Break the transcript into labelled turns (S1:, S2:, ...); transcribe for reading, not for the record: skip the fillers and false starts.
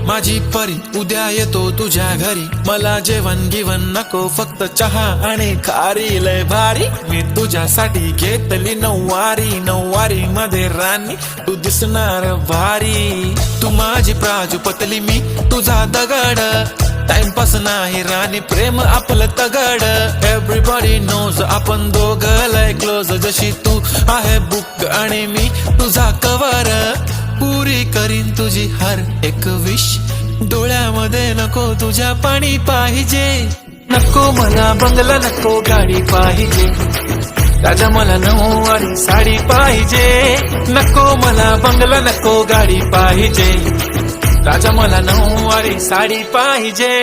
S1: माझी परी उद्या येतो तुझ्या घरी, मला जेवण गिवण नको फक्त चहा आणि खारी लय भारी। मी तुझ्यासाठी घेतली नऊवारी, नऊवारी मध्ये राणी तू दिसणार भारी। तू माझी प्राजूपतली मी तुझा दगड, टाइमपास नाही राणी प्रेम आपलं तगड। एव्हरीबॉडी नोज आपण दोघं लय क्लोज, जशी तू आहे बुक आणि मी तुझा कवर। पुरी करीन तुझी हर एक विश, डोळ्यामध्ये नको तुझ्या पाणी पाहिजे। नको मला बंगला नको गाडी पाहिजे, राजा मला नऊवारी साडी पाहिजे। नको मला बंगला नको गाडी पाहिजे, राजा मला नऊवारी साडी पाहिजे।